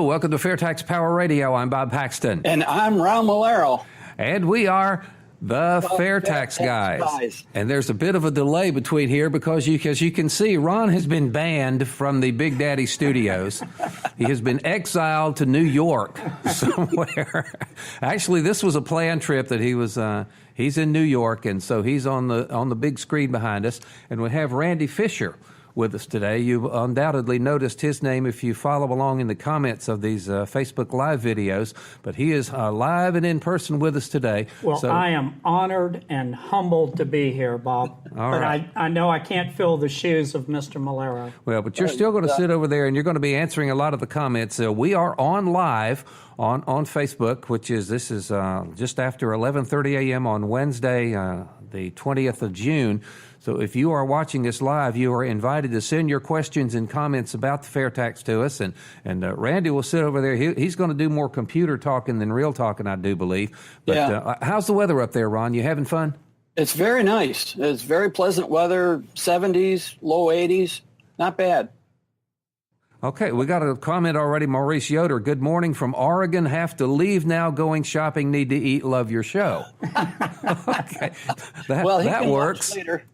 Hello, welcome to FAIRtax Power Radio. I'm Bob Paxton. And I'm Ron Malero. And we are the FAIRtax Guys. And there's a bit of a delay between here because you can see, Ron has been banned from the Big Daddy studios. He has been exiled to New York somewhere. Actually, this was a planned trip that he's in New York, and so he's on the big screen behind us. And we have Randy Fisher with us today. You've undoubtedly noticed his name if you follow along in the comments of these Facebook Live videos, but he is live and in person with us today. Well, so, I am honored and humbled to be here, Bob. But right. I know I can't fill the shoes of Mr. Malero. Well, but you're still going to sit over there and you're going to be answering a lot of the comments. We are on live on Facebook, this is just after 11:30 a.m. on Wednesday, the 20th of June. So if you are watching us live, you are invited to send your questions and comments about the FAIRtax to us. And Randy will sit over there. He's going to do more computer talking than real talking, I do believe. But yeah. How's the weather up there, Ron? You having fun? It's very nice. It's very pleasant weather, 70s, low 80s. Not bad. Okay, we got a comment already. Maurice Yoder, good morning from Oregon. Have to leave now, going shopping, need to eat, love your show. Okay, that works. Later.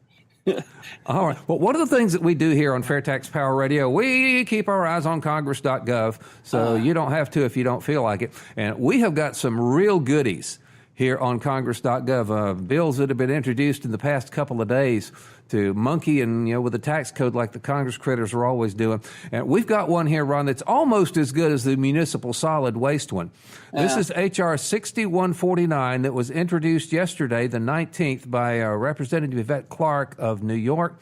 All right. Well, one of the things that we do here on FAIRtax Power Radio, we keep our eyes on Congress.gov, so you don't have to if you don't feel like it. And we have got some real goodies here on Congress.gov, bills that have been introduced in the past couple of days to monkey and, with the tax code like the Congress critters are always doing. And we've got one here, Ron, that's almost as good as the municipal solid waste one. This is H.R. 6149 that was introduced yesterday, the 19th, by Representative Yvette Clarke of New York,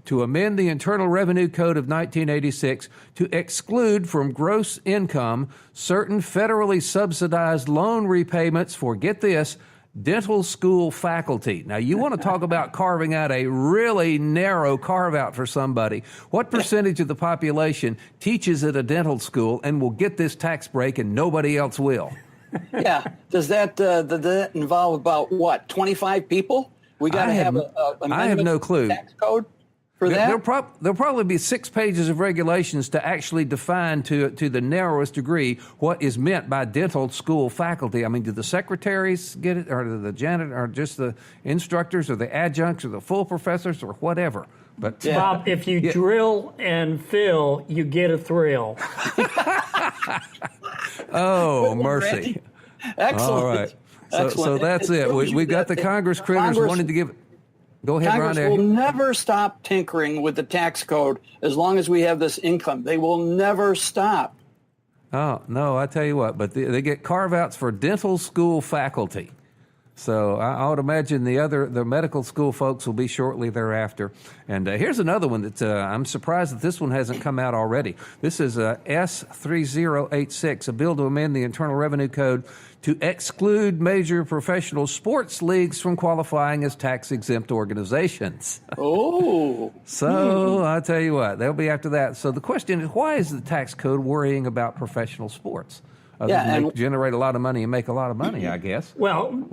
to amend the Internal Revenue Code of 1986 to exclude from gross income certain federally subsidized loan repayments for, get this, dental school faculty. Now, you want to talk about carving out a really narrow carve-out for somebody. What percentage of the population teaches at a dental school and will get this tax break and nobody else will? Yeah. Does that involve about, 25 people? We got to have I have no clue. Tax code? There'll probably be 6 pages of regulations to actually define to the narrowest degree what is meant by dental school faculty. I mean, do the secretaries get it, or the janitor, or just the instructors, or the adjuncts, or the full professors, or whatever? But Bob, if you drill and fill, you get a thrill. Oh, mercy! Excellent. All right, so that's it. We've got the Congress critters wanting to give. Go ahead, Congress will never stop tinkering with the tax code as long as we have this income. They will never stop. Oh, no, I tell you what, but they get carve-outs for dental school faculty. So I would imagine the medical school folks will be shortly thereafter. And here's another one that I'm surprised that this one hasn't come out already. This is S3086, a bill to amend the Internal Revenue Code to exclude major professional sports leagues from qualifying as tax-exempt organizations. Oh. So I'll tell you what, they'll be after that. So the question is, why is the tax code worrying about professional sports? They generate a lot of money and make a lot of money, I guess. Well,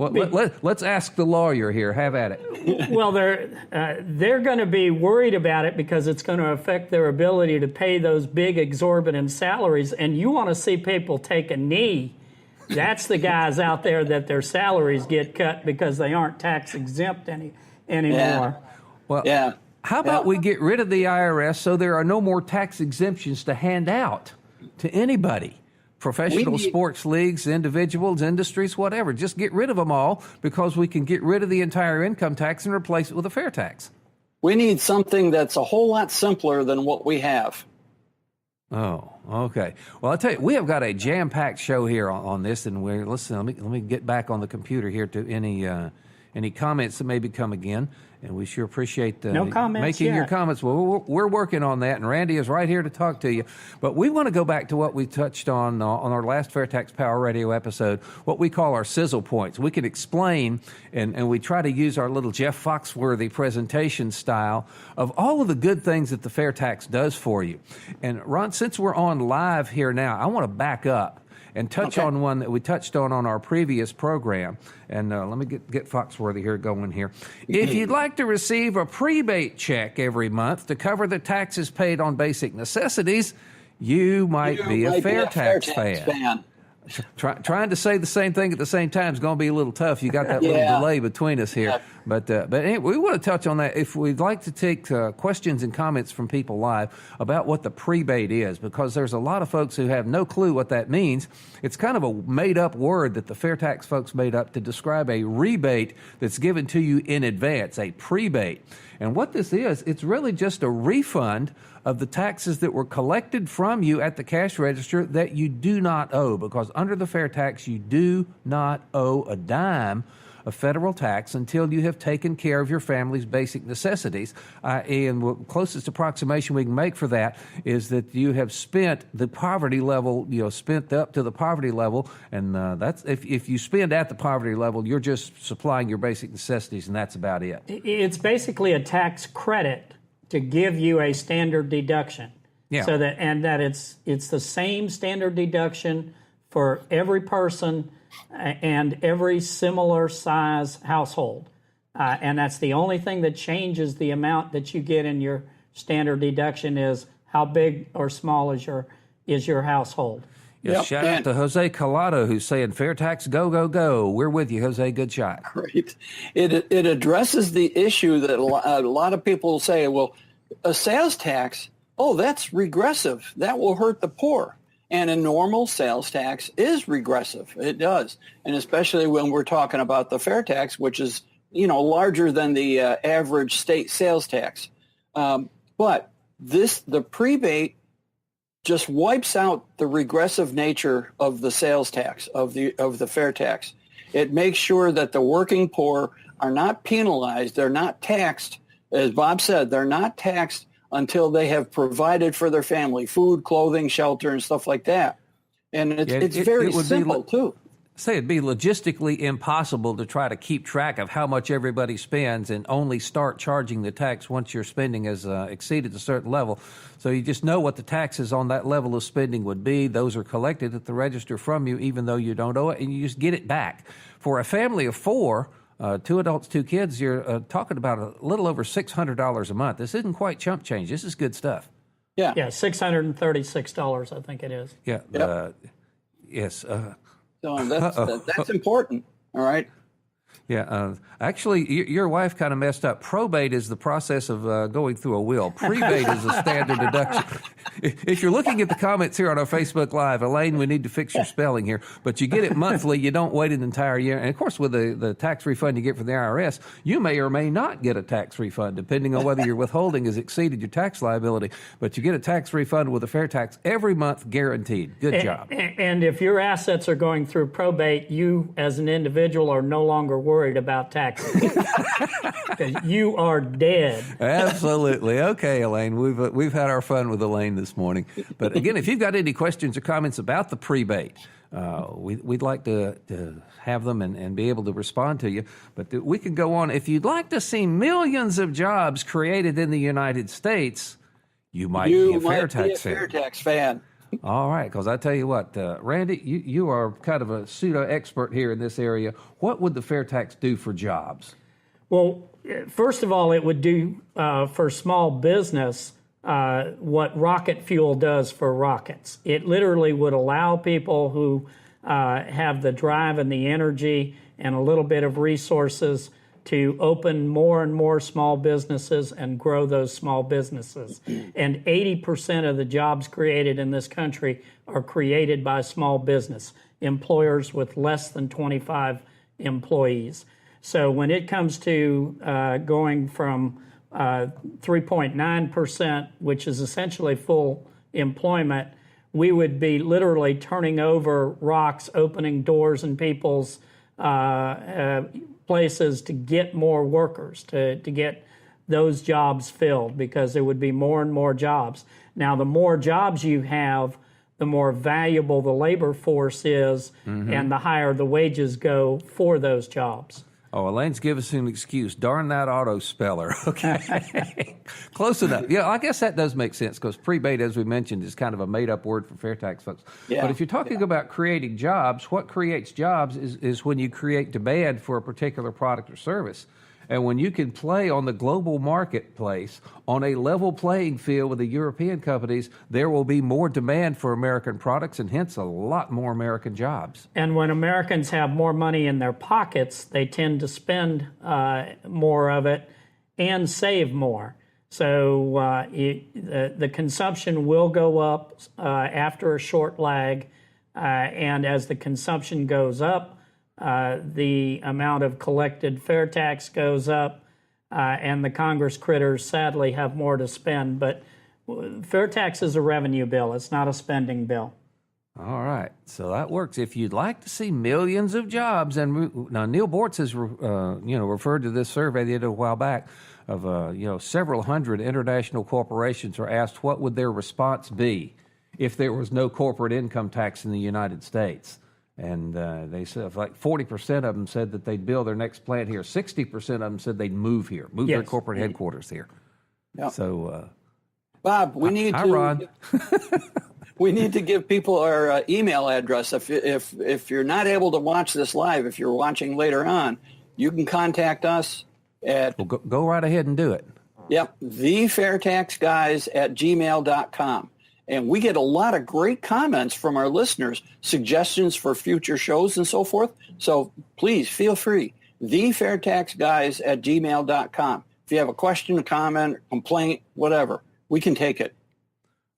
let's ask the lawyer here. Have at it. Well, they're going to be worried about it because it's going to affect their ability to pay those big exorbitant salaries. And you want to see people take a knee. That's the guys out there that their salaries get cut because they aren't tax exempt anymore. Yeah. Well, how about we get rid of the IRS so there are no more tax exemptions to hand out to anybody? Professional sports leagues, individuals, industries, whatever. Just get rid of them all because we can get rid of the entire income tax and replace it with a fair tax. We need something that's a whole lot simpler than what we have. Oh, okay. Well, I'll tell you, we have got a jam-packed show here on this, and let me get back on the computer here to any comments that may come again. And we sure appreciate making your comments. Well, we're working on that, and Randy is right here to talk to you. But we want to go back to what we touched on our last FAIRtax Power Radio episode, what we call our sizzle points. We can explain, and we try to use our little Jeff Foxworthy presentation style of all of the good things that the FAIRtax does for you. And Ron, since we're on live here now, I want to back up and touch on one that we touched on our previous program. And let me get Foxworthy here going here. If you'd like to receive a prebate check every month to cover the taxes paid on basic necessities, you might be a FAIRtax fan. Trying to say the same thing at the same time is going to be a little tough. You got that little delay between us here. Yeah. But anyway, we want to touch on that. If we'd like to take questions and comments from people live about what the prebate is, because there's a lot of folks who have no clue what that means. It's kind of a made-up word that the FAIRtax folks made up to describe a rebate that's given to you in advance, a prebate. And what this is, it's really just a refund of the taxes that were collected from you at the cash register that you do not owe, because under the FAIRtax, you do not owe a dime of federal tax until you have taken care of your family's basic necessities. And the closest approximation we can make for that is that you have spent the poverty level, spent up to the poverty level, and that's if you spend at the poverty level, you're just supplying your basic necessities, and that's about it. It's basically a tax credit to give you a standard deduction. Yeah. So that it's the same standard deduction for every person and every similar size household. And that's the only thing that changes the amount that you get in your standard deduction is how big or small is your household. Yes, shout out to Jose Collado, who's saying, FAIRtax, go, go, go. We're with you, Jose. Good shot. Right. It addresses the issue that a lot of people say, well, a sales tax, that's regressive. That will hurt the poor. And a normal sales tax is regressive. It does. And especially when we're talking about the FAIRtax, which is, larger than the average state sales tax. But the prebate just wipes out the regressive nature of the sales tax, of the FAIRtax. It makes sure that the working poor are not penalized. They're not taxed. As Bob said, they're not taxed until they have provided for their family, food, clothing, shelter, and stuff like that. And it's very simple, too. Say it'd be logistically impossible to try to keep track of how much everybody spends and only start charging the tax once your spending has exceeded a certain level. So you just know what the taxes on that level of spending would be. Those are collected at the register from you, even though you don't owe it, and you just get it back. For a family of four, 2 adults, 2 kids, you're talking about a little over $600 a month. This isn't quite chump change. This is good stuff. Yeah. Yeah, $636, I think it is. Yeah. Yep. Yes. So that's important. All right. Yeah. Actually, your wife kind of messed up. Probate is the process of going through a will. Prebate is a standard deduction. If you're looking at the comments here on our Facebook Live, Elaine, we need to fix your spelling here. But you get it monthly. You don't wait an entire year. And, of course, with the tax refund you get from the IRS, you may or may not get a tax refund, depending on whether your withholding has exceeded your tax liability. But you get a tax refund with a FAIRtax every month, guaranteed. Good job. And if your assets are going through probate, you as an individual are no longer worried about taxes. Because you are dead. Absolutely. Okay, Elaine, we've had our fun with Elaine this morning. But again, if you've got any questions or comments about the prebate, we'd like to have them and be able to respond to you. But we can go on. If you'd like to see millions of jobs created in the United States, you might be a FAIRtax fan. All right, because I tell you what, Randy, you are kind of a pseudo-expert here in this area. What would the FAIRtax do for jobs? Well, first of all, it would do for small business what rocket fuel does for rockets. It literally would allow people who have the drive and the energy and a little bit of resources to open more and more small businesses and grow those small businesses. And 80% of the jobs created in this country are created by small business, employers with less than 25 employees. So when it comes to going from 3.9%, which is essentially full employment, we would be literally turning over rocks, opening doors in people's places to get more workers, to get those jobs filled, because there would be more and more jobs. Now, the more jobs you have, the more valuable the labor force is, and the higher the wages go for those jobs. Oh, Elaine's giving us an excuse. Darn that auto speller. Okay. Close enough. Yeah, I guess that does make sense, because prebate, as we mentioned, is kind of a made-up word for FAIRtax folks. Yeah. But if you're talking about creating jobs, what creates jobs is when you create demand for a particular product or service. And when you can play on the global marketplace on a level playing field with the European companies, there will be more demand for American products and hence a lot more American jobs. And when Americans have more money in their pockets, they tend to spend more of it and save more. So the consumption will go up after a short lag, and as the consumption goes up, the amount of collected fair tax goes up, and the Congress critters sadly have more to spend. But fair tax is a revenue bill. It's not a spending bill. All right, so that works. If you'd like to see millions of jobs, and now Neil Bortz has referred to this survey they did a while back of several hundred international corporations were asked what would their response be if there was no corporate income tax in the United States. And they said like 40% of them said that they'd build their next plant here. 60% of them said they'd move here, move their corporate headquarters here. Yep. So, Bob, we need hi, Ron. We need to give people our email address. If you're not able to watch this live, if you're watching later on, you can contact us at... Well, go right ahead and do it. Yep, thefairtaxguys@gmail.com. And we get a lot of great comments from our listeners, suggestions for future shows and so forth. So please feel free, thefairtaxguys@gmail.com. If you have a question, a comment, complaint, whatever, we can take it.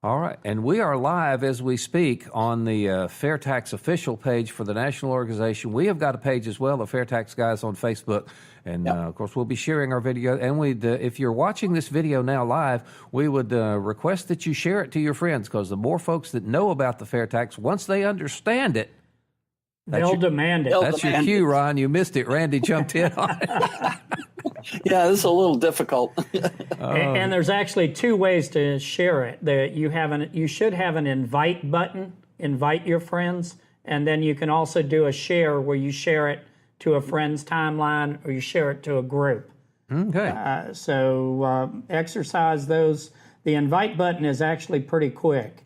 All right, and we are live as we speak on the FAIRtax official page for the national organization. We have got a page as well, the FAIRtax Guys on Facebook, and of course we'll be sharing our video. And if you're watching this video now live, we would request that you share it to your friends, because the more folks that know about the fair tax, once they understand it, they'll demand it. That's your cue, Ron. You missed it. Randy jumped in on it. Yeah, this is a little difficult. And there's actually two ways to share it. You should have an invite button, invite your friends, and then you can also do a share where you share it to a friend's timeline or you share it to a group. Okay. So exercise those. The invite button is actually pretty quick,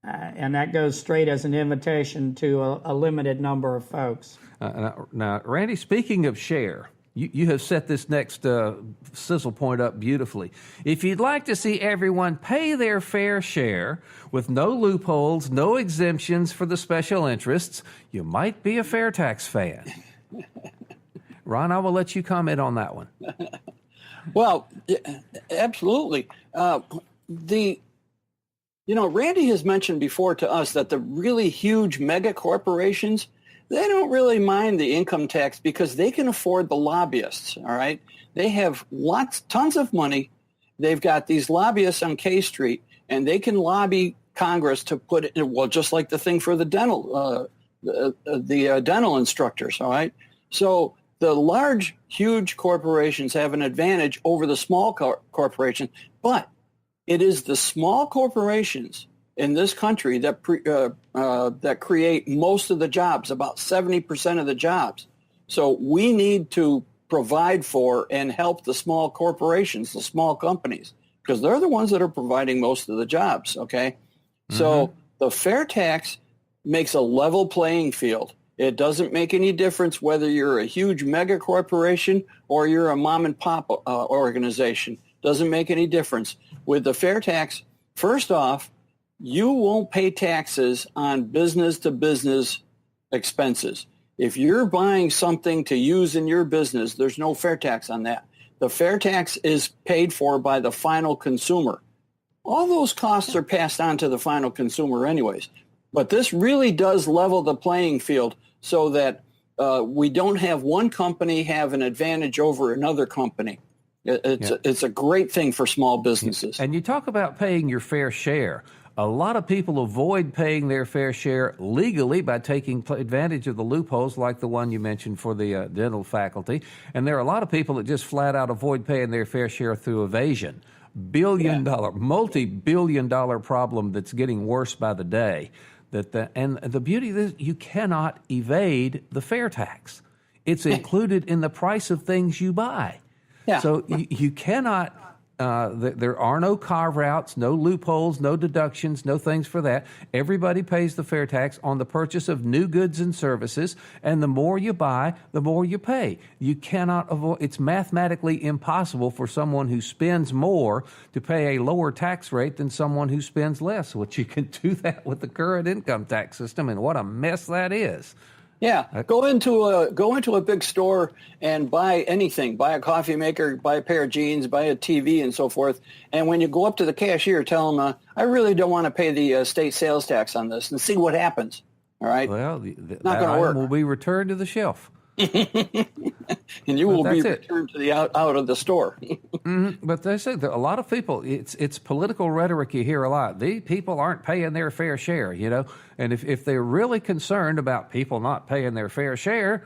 and that goes straight as an invitation to a limited number of folks. Now, Randy, speaking of share, you have set this next sizzle point up beautifully. If you'd like to see everyone pay their fair share with no loopholes, no exemptions for the special interests, you might be a fair tax fan. Ron, I will let you comment on that one. Well, absolutely. Randy has mentioned before to us that the really huge mega corporations, they don't really mind the income tax because they can afford the lobbyists, all right? They have tons of money. They've got these lobbyists on K Street, and they can lobby Congress to put it, well, just like the thing for the dental, dental instructors, all right? So the large, huge corporations have an advantage over the small corporations, but it is the small corporations in this country that create most of the jobs, about 70% of the jobs. So we need to provide for and help the small corporations, the small companies, because they're the ones that are providing most of the jobs, okay? Mm-hmm. So the fair tax makes a level playing field. It doesn't make any difference whether you're a huge mega corporation or you're a mom and pop organization. Doesn't make any difference. With the fair tax, first off, you won't pay taxes on business-to-business expenses. If you're buying something to use in your business, there's no fair tax on that. The fair tax is paid for by the final consumer. All those costs are passed on to the final consumer anyways. But this really does level the playing field so that we don't have one company have an advantage over another company. It's a great thing for small businesses. And you talk about paying your fair share. A lot of people avoid paying their fair share legally by taking advantage of the loopholes like the one you mentioned for the dental faculty. And there are a lot of people that just flat out avoid paying their fair share through evasion. Multi-billion-dollar problem that's getting worse by the day. And the beauty of this, you cannot evade the fair tax. It's included in the price of things you buy. Yeah. So you cannot There are no carve-outs, no loopholes, no deductions, no things for that. Everybody pays the fair tax on the purchase of new goods and services, and the more you buy, the more you pay. You cannot avoid. It's mathematically impossible for someone who spends more to pay a lower tax rate than someone who spends less. Which you can do that with the current income tax system, and what a mess that is. Yeah, go into a big store and buy anything. Buy a coffee maker, buy a pair of jeans, buy a TV, and so forth. And when you go up to the cashier, tell them, "I really don't want to pay the state sales tax on this," and see what happens. All right. Well, not that going to work. Will be returned to the shelf. And you will be returned to the out of the store. But they say that a lot of people, it's political rhetoric you hear a lot. These people aren't paying their fair share, you know. And if they're really concerned about people not paying their fair share,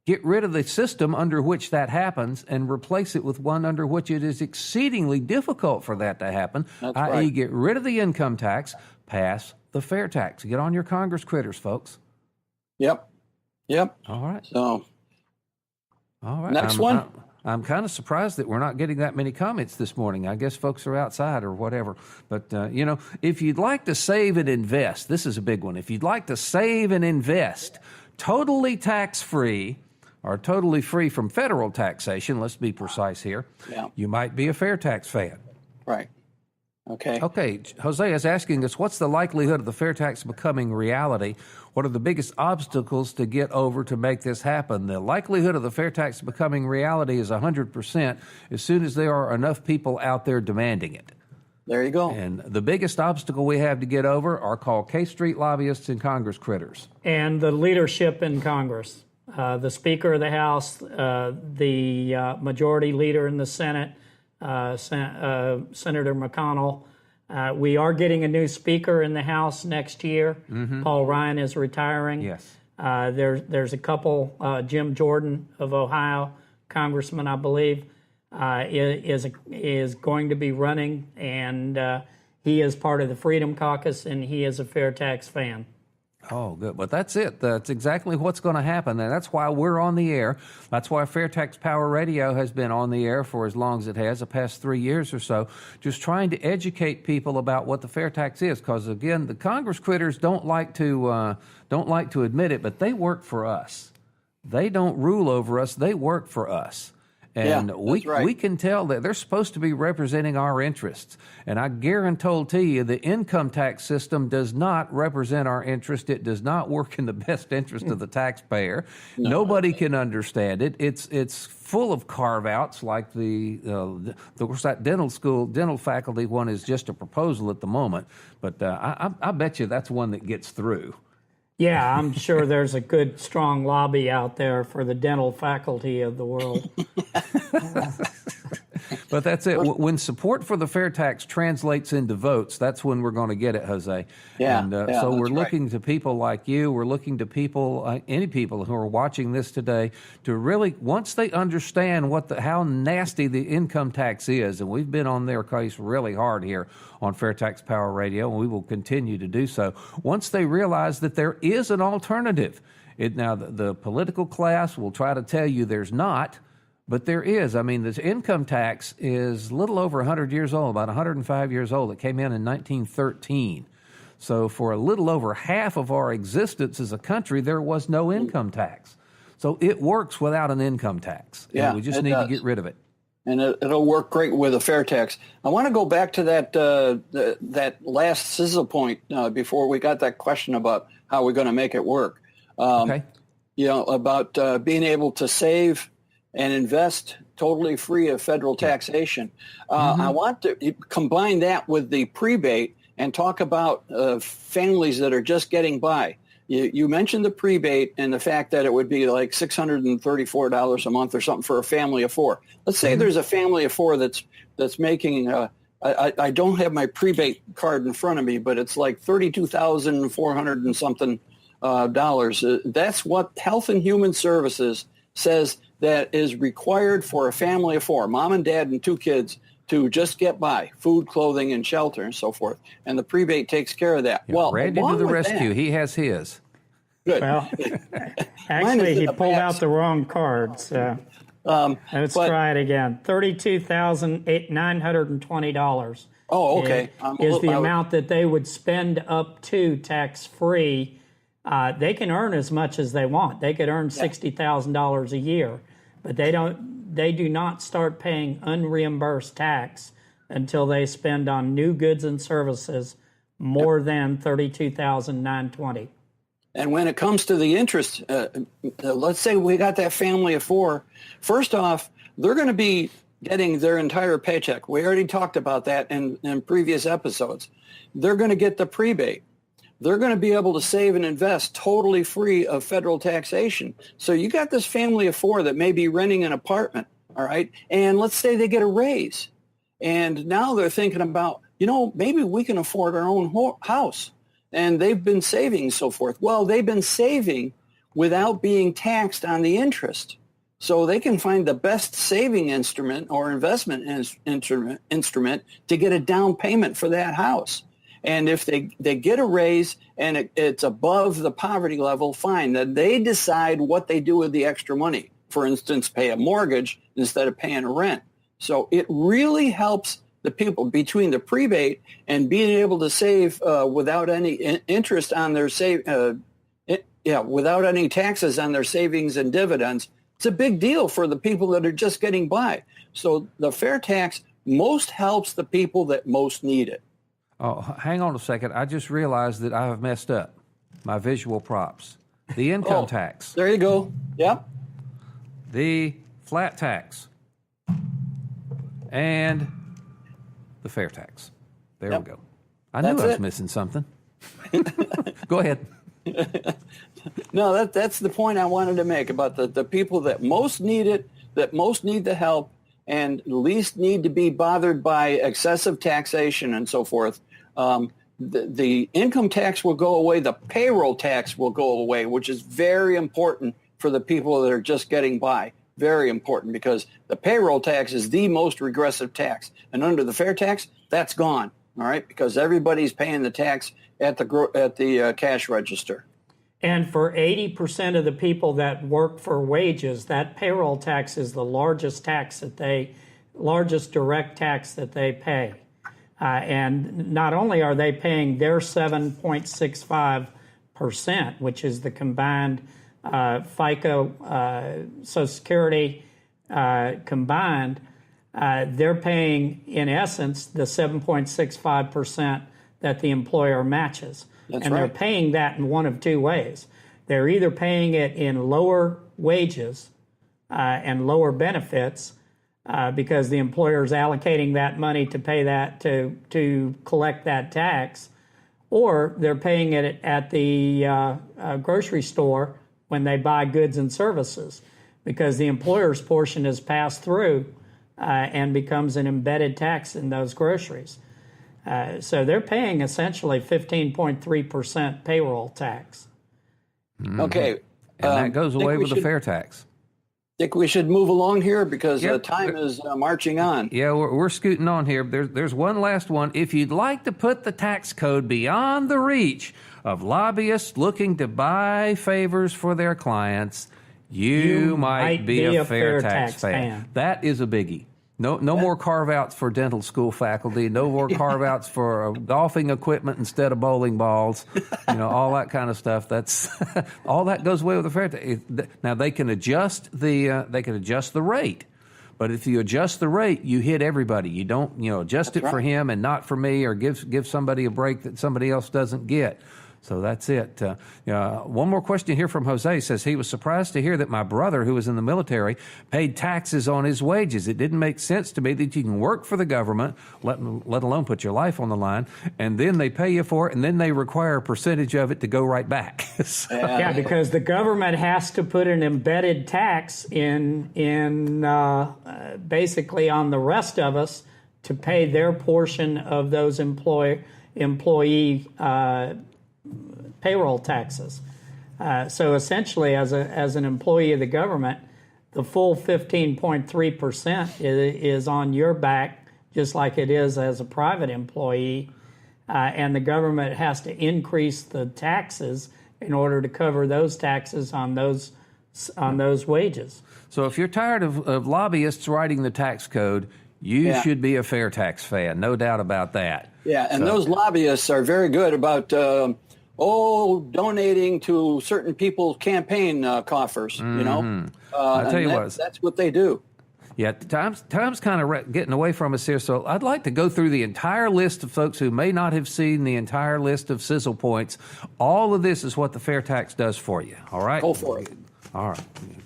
get rid of the system under which that happens and replace it with one under which it is exceedingly difficult for that to happen, i.e. get rid of the income tax, pass the fair tax. Get on your Congress critters, folks. Yep. All right. So, all right. Next one. I'm kind of surprised that we're not getting that many comments this morning. I guess folks are outside or whatever. But, you know, if you'd like to save and invest, this is a big one. If you'd like to save and invest totally tax-free or totally free from federal taxation, let's be precise here, you might be a FAIRtax fan. Right. Okay. Jose is asking us, what's the likelihood of the fair tax becoming reality? What are the biggest obstacles to get over to make this happen? The likelihood of the fair tax becoming reality is 100% as soon as there are enough people out there demanding it. There you go. And the biggest obstacle we have to get over are called K Street lobbyists and Congress critters. And the leadership in Congress, the Speaker of the House, the Majority Leader in the Senate, Senator McConnell. We are getting a new Speaker in the House next year. Paul Ryan is retiring. Yes. There's a couple. Jim Jordan of Ohio, Congressman, I believe, is going to be running, and he is part of the Freedom Caucus, and he is a FAIRtax fan. Oh, good. But that's it. That's exactly what's going to happen. And that's why we're on the air. That's why FAIRtax Power Radio has been on the air for as long as it has, the past 3 years or so, just trying to educate people about what the fair tax is. Because, again, the Congress critters don't like to admit it, but they work for us. They don't rule over us. They work for us. And we can tell that they're supposed to be representing our interests. And I guarantee you the income tax system does not represent our interest. It does not work in the best interest of the taxpayer. Nobody can understand it. It's full of carve-outs like that dental faculty one is just a proposal at the moment. But I bet you that's one that gets through. Yeah, I'm sure there's a good, strong lobby out there for the dental faculty of the world. But that's it. When support for the fair tax translates into votes, that's when we're going to get it, Jose. So we're looking to people like you. We're looking to people, any people who are watching this today, to really, once they understand how nasty the income tax is, and we've been on their case really hard here on FAIRtax Power Radio, and we will continue to do so. Once they realize that there is an alternative, now the political class will try to tell you there's not. But there is. I mean, this income tax is a little over 100 years old, about 105 years old. It came in 1913. So for a little over half of our existence as a country, there was no income tax. So it works without an income tax. And we just need to get rid of it. And it'll work great with a fair tax. I want to go back to that last Sizzle point before we got that question about how we're going to make it work. Okay. You know, about being able to save and invest totally free of federal taxation. I want to combine that with the prebate and talk about families that are just getting by. You mentioned the prebate and the fact that it would be like $634 a month or something for a family of four. Let's say there's a family of four that's making, I don't have my prebate card in front of me, but it's like $32,400 and something dollars. That's what Health and Human Services says that is required for a family of four, mom and dad and two kids, to just get by, food, clothing, and shelter and so forth. And the prebate takes care of that. Yeah, well, Randy to the rescue. He has his. Good. Well, actually, he pulled out the wrong cards. Let's try it again. $32,920. Oh, okay. Is the amount that they would spend up to tax-free. They can earn as much as they want. They could earn $60,000 a year, but they do not start paying unreimbursed tax until they spend on new goods and services more than $32,920. And when it comes to the interest, let's say we got that family of four. First off, they're going to be getting their entire paycheck. We already talked about that in previous episodes. They're going to get the prebate. They're going to be able to save and invest totally free of federal taxation. So you got this family of four that may be renting an apartment, all right? And let's say they get a raise. And now they're thinking about, maybe we can afford our own house. And they've been saving and so forth. Well, they've been saving without being taxed on the interest. So they can find the best saving instrument or investment instrument to get a down payment for that house. And if they get a raise and it's above the poverty level, fine. Then they decide what they do with the extra money. For instance, pay a mortgage instead of paying a rent. So it really helps the people between the prebate and being able to save without any interest on their without any taxes on their savings and dividends. It's a big deal for the people that are just getting by. So the fair tax most helps the people that most need it. Oh, hang on a second. I just realized that I have messed up my visual props. The income tax. There you go. Yep. The flat tax. And the fair tax. There we go. I knew I was missing something. Go ahead. No, that's the point I wanted to make about the people that most need it, that most need the help, and least need to be bothered by excessive taxation and so forth. The income tax will go away. The payroll tax will go away, which is very important for the people that are just getting by. Very important, because the payroll tax is the most regressive tax. And under the fair tax, that's gone, all right, because everybody's paying the tax at the cash register. And for 80% of the people that work for wages, that payroll tax is the largest direct tax that they pay. And not only are they paying their 7.65%, which is the combined FICA, Social Security combined, they're paying, in essence, the 7.65% that the employer matches. That's and right. They're paying that in one of two ways. They're either paying it in lower wages and lower benefits because the employer is allocating that money to pay that, to collect that tax, or they're paying it at the grocery store when they buy goods and services, because the employer's portion is passed through and becomes an embedded tax in those groceries. So they're paying essentially 15.3% payroll tax. Mm-hmm. Okay. And that goes away with the fair tax. Think we should move along here because time is marching on. Yeah, we're scooting on here. There's one last one. If you'd like to put the tax code beyond the reach of lobbyists looking to buy favors for their clients, you might be a FAIRtax fan. That is a biggie. No more carve-outs for dental school faculty. No more carve-outs for golfing equipment instead of bowling balls. All that kind of stuff. That's all that goes away with the fair tax. Now they can adjust the rate, but if you adjust the rate, you hit everybody. You don't adjust it for him and not for me, or give somebody a break that somebody else doesn't get. So that's it. One more question here from Jose. He says he was surprised to hear that my brother, who was in the military, paid taxes on his wages. It didn't make sense to me that you can work for the government, let alone put your life on the line, and then they pay you for it, and then they require a percentage of it to go right back. Yeah, because the government has to put an embedded tax in basically on the rest of us to pay their portion of those employee payroll taxes. So essentially, as an employee of the government, the full 15.3% is on your back, just like it is as a private employee. And the government has to increase the taxes in order to cover those taxes on those on those wages. So if you're tired of lobbyists writing the tax code, you should be a FAIRtax fan, no doubt about that. Yeah, and those lobbyists are very good about, donating to certain people's campaign coffers, you know. I'll tell you what. That's what they do. Yeah, time's kind of getting away from us here, so I'd like to go through the entire list of folks who may not have seen the entire list of Sizzle points. All of this is what the FAIRtax does for you, all right? Go for it. All right.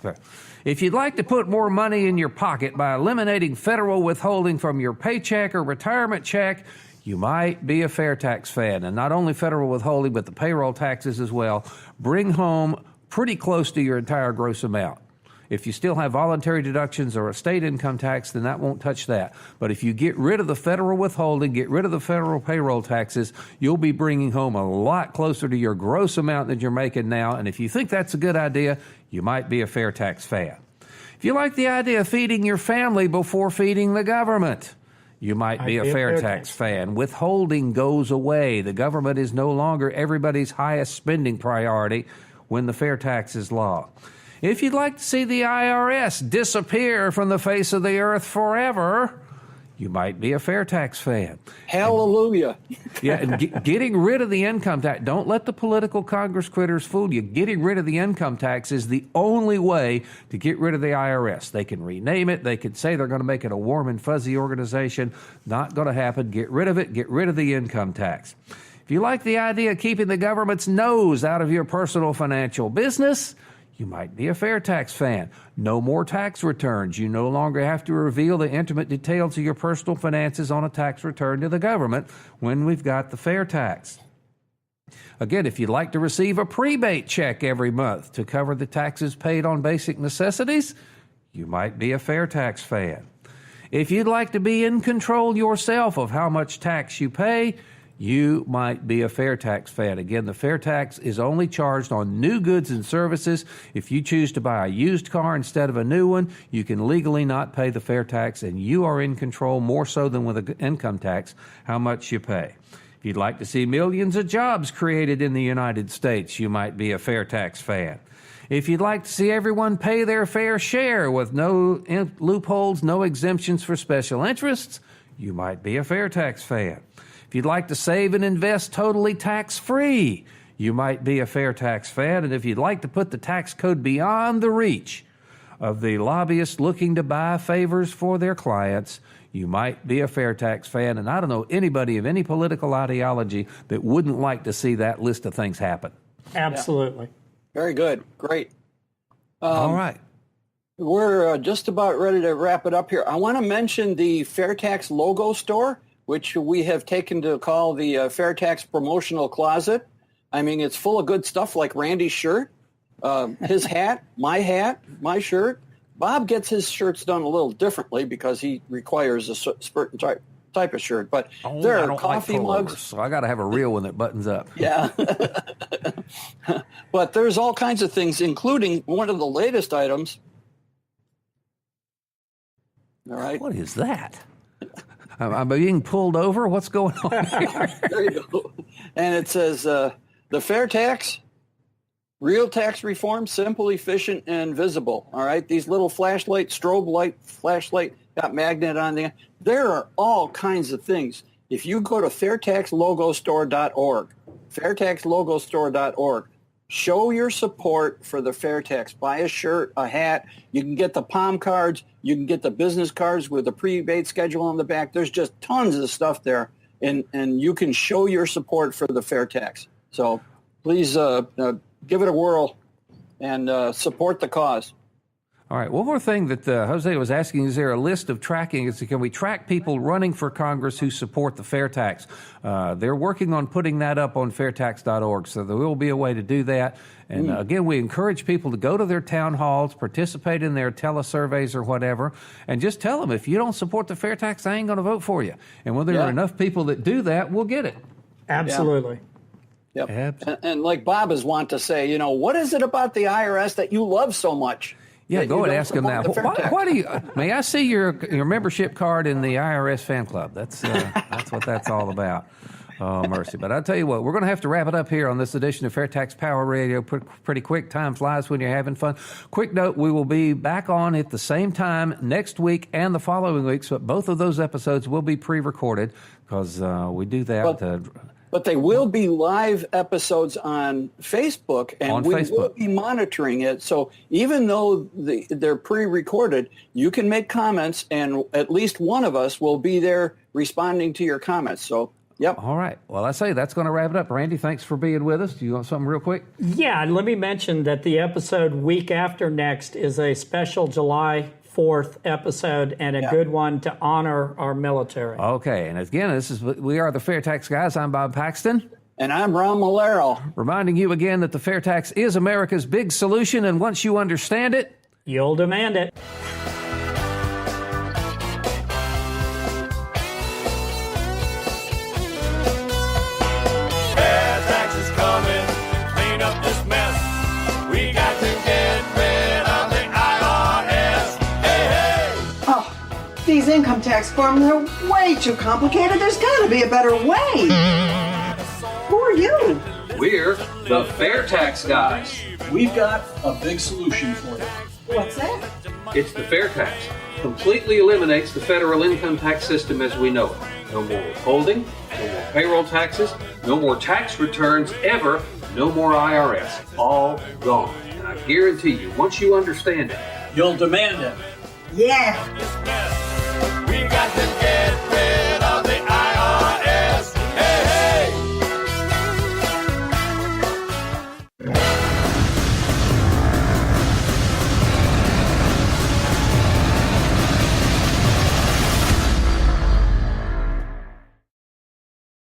Okay. If you'd like to put more money in your pocket by eliminating federal withholding from your paycheck or retirement check, you might be a FAIRtax fan. And not only federal withholding, but the payroll taxes as well. Bring home pretty close to your entire gross amount. If you still have voluntary deductions or a state income tax, then that won't touch that. But if you get rid of the federal withholding, get rid of the federal payroll taxes, you'll be bringing home a lot closer to your gross amount than you're making now. And if you think that's a good idea, you might be a FAIRtax fan. If you like the idea of feeding your family before feeding the government, you might be a FAIRtax fan. Withholding goes away. The government is no longer everybody's highest spending priority when the FAIRtax is law. If you'd like to see the IRS disappear from the face of the earth forever, you might be a FAIRtax fan. Hallelujah. And getting rid of the income tax. Don't let the political Congress critters fool you. Getting rid of the income tax is the only way to get rid of the IRS. They can rename it. They can say they're going to make it a warm and fuzzy organization. Not going to happen. Get rid of it. Get rid of the income tax. If you like the idea of keeping the government's nose out of your personal financial business, you might be a FAIRtax fan. No more tax returns. You no longer have to reveal the intimate details of your personal finances on a tax return to the government when we've got the FAIRtax. Again, if you'd like to receive a prebate check every month to cover the taxes paid on basic necessities, you might be a FAIRtax fan. If you'd like to be in control yourself of how much tax you pay, you might be a FAIRtax fan. Again, the FAIRtax is only charged on new goods and services. If you choose to buy a used car instead of a new one, you can legally not pay the FAIRtax, and you are in control more so than with an income tax how much you pay. If you'd like to see millions of jobs created in the United States, you might be a FAIRtax fan. If you'd like to see everyone pay their fair share with no loopholes, no exemptions for special interests, you might be a FAIRtax fan. If you'd like to save and invest totally tax-free, you might be a FAIRtax fan. And if you'd like to put the tax code beyond the reach of the lobbyists looking to buy favors for their clients, you might be a FAIRtax fan. And I don't know anybody of any political ideology that wouldn't like to see that list of things happen. Absolutely. Yeah. Very good. Great. All right. We're just about ready to wrap it up here. I want to mention the FAIRtax logo store, which we have taken to call the FAIRtax Promotional Closet. I mean, it's full of good stuff like Randy's shirt, his hat, my shirt. Bob gets his shirts done a little differently because he requires a certain type of shirt. But there are coffee mugs. So I got to have a real one that buttons up. Yeah. But there's all kinds of things, including one of the latest items. All right. What is that? I'm being pulled over? What's going on here? There you go. And it says, the FAIRtax, real tax reform, simple, efficient, and visible. All right? These little strobe light, flashlight, got magnet on there. There are all kinds of things. If you go to FAIRtaxLogoStore.org, FAIRtaxLogoStore.org, show your support for the FAIRtax. Buy a shirt, a hat. You can get the palm cards. You can get the business cards with the prebate schedule on the back. There's just tons of stuff there, and you can show your support for the FAIRtax. So please give it a whirl and support the cause. All right. One more thing that Jose was asking, is there a list of tracking? Can we track people running for Congress who support the FAIRtax? They're working on putting that up on fairtax.org, so there will be a way to do that. And again, we encourage people to go to their town halls, participate in their telesurveys or whatever, and just tell them, if you don't support the FAIRtax, I ain't going to vote for you. And when there are enough people that do that, we'll get it. Absolutely. Yep. And like Bob is wont to say, what is it about the IRS that you love so much? Yeah, go and ask him that. Why do you? May I see your membership card in the IRS fan club? That's what that's all about. Oh, mercy. But I'll tell you what, we're going to have to wrap it up here on this edition of FAIRtax Power Radio pretty quick. Time flies when you're having fun. Quick note, we will be back on at the same time next week and the following weeks, but both of those episodes will be pre-recorded because we do that. But they will be live episodes on Facebook, and we will be monitoring it. So even though they're pre-recorded, you can make comments, and at least one of us will be there responding to your comments. So, yep. All right. Well, I say that's going to wrap it up. Randy, thanks for being with us. Do you want something real quick? Yeah, let me mention that the episode week after next is a special July 4th episode and a good one to honor our military. Okay, and again, we are the FAIRtax Guys. I'm Bob Paxton. And I'm Ron Malero. Reminding you again that the fair tax is America's big solution, and once you understand it, you'll demand it. These income tax forms are way too complicated. There's got to be a better way. Who are you? We're the FAIRtax Guys. We've got a big solution for you. What's that? It's the fair tax. Completely eliminates the federal income tax system as we know it. No more withholding, no more payroll taxes, no more tax returns ever, no more IRS. All gone. And I guarantee you, once you understand it, You'll demand it. Yeah. We got to get